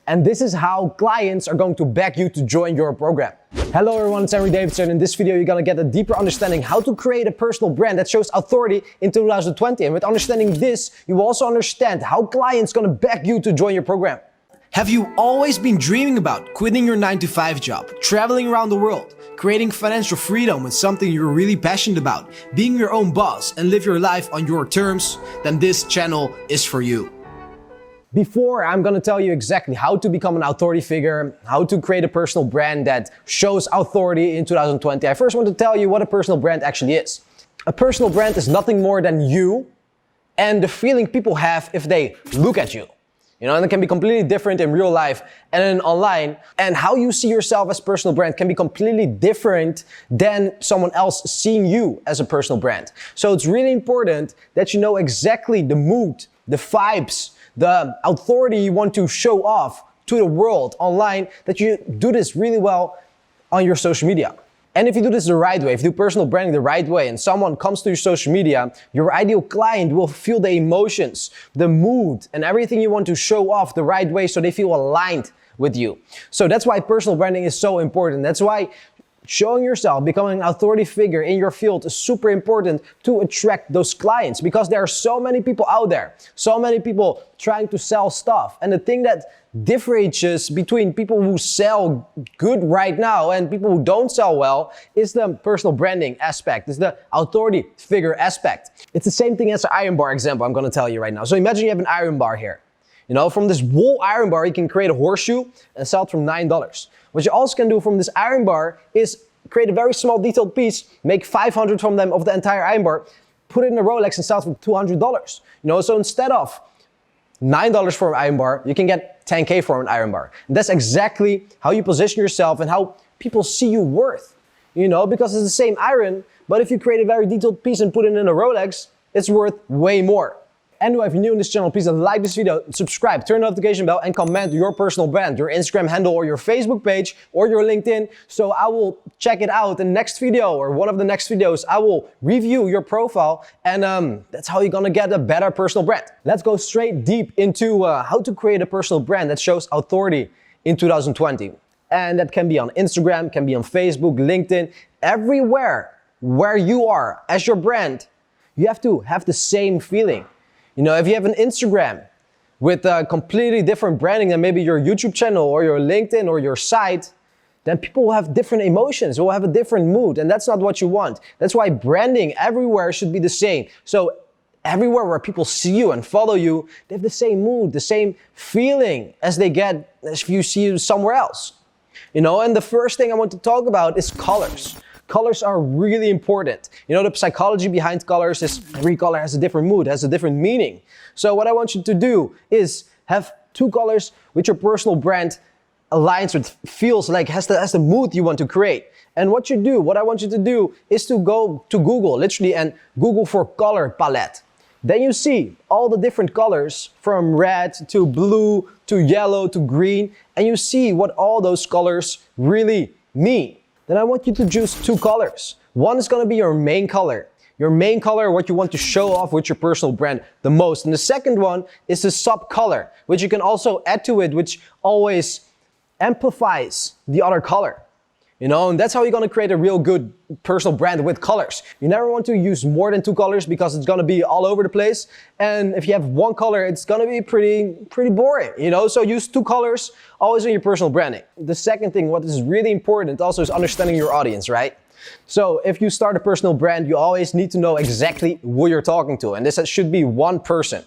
And this is how clients are going to beg you to join your program. Hello everyone, it's Anri Davids, and in this video you're gonna get a deeper understanding how to create a personal brand that shows authority in 2020. And with understanding this, you will also understand how clients are gonna beg you to join your program. Have you always been dreaming about quitting your 9-to-5 job, traveling around the world, creating financial freedom with something you're really passionate about, being your own boss and live your life on your terms? Then this channel is for you. Before I'm gonna tell you exactly how to become an authority figure, how to create a personal brand that shows authority in 2020, I first want to tell you what a personal brand actually is. A personal brand is nothing more than you and the feeling people have if they look at you. You know, and it can be completely different in real life and in online. And how you see yourself as personal brand can be completely different than someone else seeing you as a personal brand. So it's really important that you know exactly the mood, the vibes, the authority you want to show off to the world online, that you do this really well on your social media. And if you do this the right way, if you do personal branding the right way, and someone comes to your social media, your ideal client will feel the emotions, the mood, and everything you want to show off the right way so they feel aligned with you. So that's why personal branding is so important. That's why showing yourself, becoming an authority figure in your field is super important to attract those clients, because there are so many people out there, so many people trying to sell stuff. And the thing that differentiates between people who sell good right now and people who don't sell well is the personal branding aspect, is the authority figure aspect. It's the same thing as the iron bar example I'm gonna tell you right now. So imagine you have an iron bar here. You know, from this wool iron bar, you can create a horseshoe and sell it for $9. What you also can do from this iron bar is create a very small detailed piece, make 500 from them of the entire iron bar, put it in a Rolex and sell it for $200. You know, so instead of $9 for an iron bar, you can get 10K for an iron bar. And that's exactly how you position yourself and how people see you worth. You know, because it's the same iron, but if you create a very detailed piece and put it in a Rolex, it's worth way more. Anyway, if you're new in this channel, please like this video, subscribe, turn the notification bell, and comment your personal brand, your Instagram handle or your Facebook page or your LinkedIn. So I will check it out in the next video or one of the next videos. I will review your profile, and that's how you're gonna get a better personal brand. Let's go straight deep into how to create a personal brand that shows authority in 2020. And that can be on Instagram, can be on Facebook, LinkedIn, everywhere where you are as your brand, you have to have the same feeling. You know, if you have an Instagram with a completely different branding than maybe your YouTube channel or your LinkedIn or your site, then people will have different emotions, will have a different mood, and that's not what you want. That's why branding everywhere should be the same. So everywhere where people see you and follow you, they have the same mood, the same feeling as they get if you see you somewhere else. You know, and the first thing I want to talk about is colors. Colors are really important. You know, the psychology behind colors is every color has a different mood, has a different meaning. So what I want you to do is have two colors which your personal brand aligns with, feels like, has the mood you want to create. And what I want you to do is to go to Google, literally, and Google for color palette. Then you see all the different colors from red to blue to yellow to green, and you see what all those colors really mean. Then I want you to choose two colors. One is gonna be your main color. Your main color, what you want to show off with your personal brand the most. And the second one is the sub color, which you can also add to it, which always amplifies the other color. You know, and that's how you're gonna create a real good personal brand with colors. You never want to use more than two colors because it's gonna be all over the place. And if you have one color, it's gonna be pretty boring, you know? So use two colors always in your personal branding. The second thing, what is really important also, is understanding your audience, right? So if you start a personal brand, you always need to know exactly who you're talking to. And this should be one person.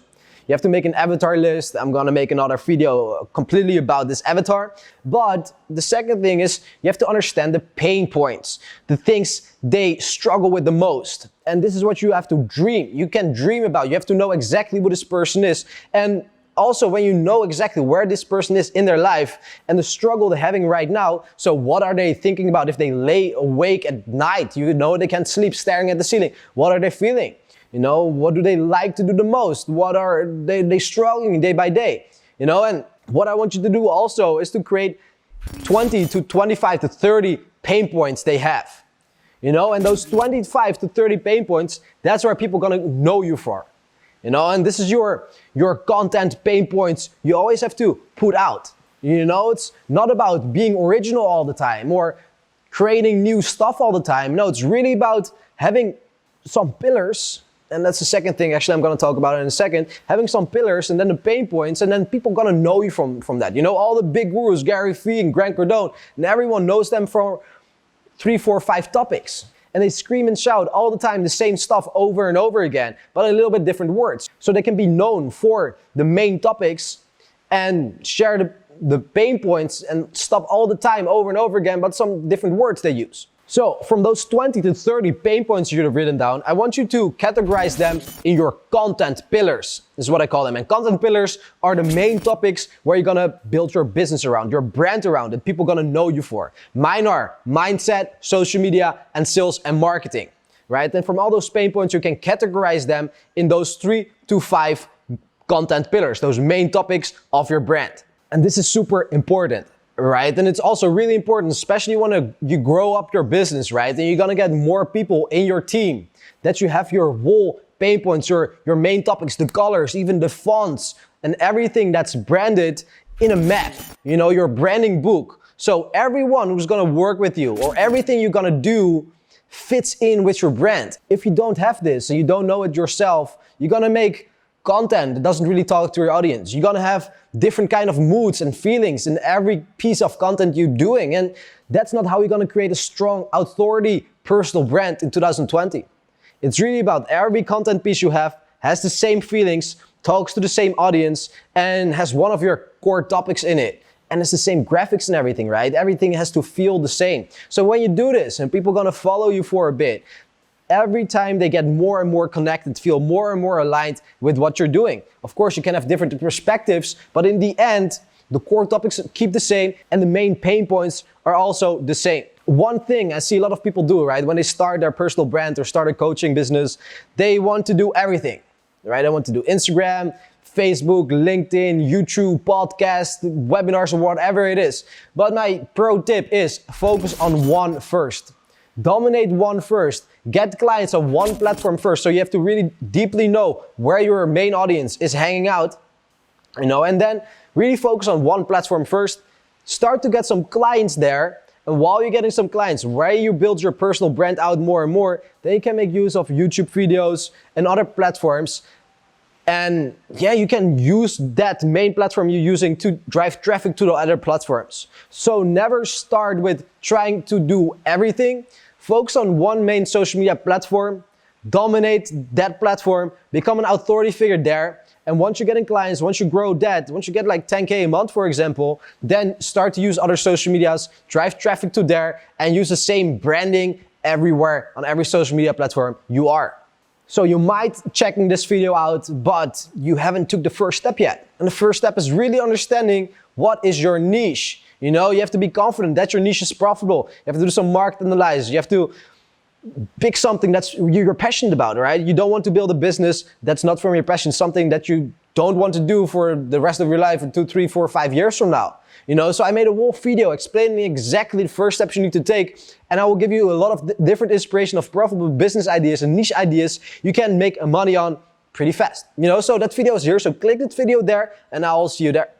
You have to make an avatar list. I'm gonna make another video completely about this avatar. But the second thing is you have to understand the pain points, the things they struggle with the most. And this is what you have to dream. You can dream about. You have to know exactly who this person is. And also, when you know exactly where this person is in their life and the struggle they're having right now, so what are they thinking about if they lay awake at night? You know, they can't sleep staring at the ceiling. What are they feeling? You know, what do they like to do the most? What are they struggling day by day? You know, and what I want you to do also is to create 20 to 25 to 30 pain points they have. You know, and those 25 to 30 pain points, that's where people are gonna know you for. You know, and this is your content pain points you always have to put out. You know, it's not about being original all the time or creating new stuff all the time. No, it's really about having some pillars. And that's the second thing, actually, I'm going to talk about it in a second. Having some pillars and then the pain points, and then people going to know you from that. You know, all the big gurus, Gary Vee and Grant Cardone, and everyone knows them from 3, 4, 5 topics. And they scream and shout all the time the same stuff over and over again, but a little bit different words. So they can be known for the main topics and share the pain points and stuff all the time over and over again, but some different words they use. So from those 20 to 30 pain points you have written down, I want you to categorize them in your content pillars. This is what I call them. And content pillars are the main topics where you're gonna build your business around, your brand around, that people gonna know you for. Mine are mindset, social media, and sales and marketing, right? And from all those pain points, you can categorize them in those 3 to 5 content pillars, those main topics of your brand. And this is super important, right? And it's also really important, especially when you grow up your business, right? And you're gonna get more people in your team, that you have your whole pain points, your main topics, the colors, even the fonts, and everything that's branded in a map, you know, your branding book. So everyone who's gonna work with you or everything you're gonna do fits in with your brand. If you don't have this and you don't know it yourself, you're gonna make content that doesn't really talk to your audience. You're gonna have different kind of moods and feelings in every piece of content you're doing. And that's not how you're gonna create a strong authority personal brand in 2020. It's really about every content piece you have has the same feelings, talks to the same audience, and has one of your core topics in it. And it's the same graphics and everything, right? Everything has to feel the same. So when you do this and people are gonna follow you for a bit, every time they get more and more connected, feel more and more aligned with what you're doing. Of course, you can have different perspectives, but in the end, the core topics keep the same and the main pain points are also the same. One thing I see a lot of people do, right, when they start their personal brand or start a coaching business, they want to do everything, right? They want to do Instagram, Facebook, LinkedIn, YouTube, podcast, webinars, or whatever it is. But my pro tip is focus on one first. Dominate one first. Get clients on one platform first. So you have to really deeply know where your main audience is hanging out, you know, and then really focus on one platform first. Start to get some clients there. And while you're getting some clients, where you build your personal brand out more and more, then you can make use of YouTube videos and other platforms. And yeah, you can use that main platform you're using to drive traffic to the other platforms. So never start with trying to do everything. Focus on one main social media platform, dominate that platform, become an authority figure there. And once you're getting clients, once you grow that, once you get like 10K a month, for example, then start to use other social medias, drive traffic to there, and use the same branding everywhere on every social media platform you are. So you might checking this video out, but you haven't took the first step yet. And the first step is really understanding what is your niche. You know, you have to be confident that your niche is profitable. You have to do some market analysis. You have to pick something that's you're passionate about, right? You don't want to build a business that's not from your passion, something that you don't want to do for the rest of your life in 2, 3, 4, 5 years from now. You know, so I made a whole video explaining exactly the first steps you need to take, and I will give you a lot of different inspiration of profitable business ideas and niche ideas you can make money on pretty fast. You know, so that video is here, so click that video there, and I will see you there.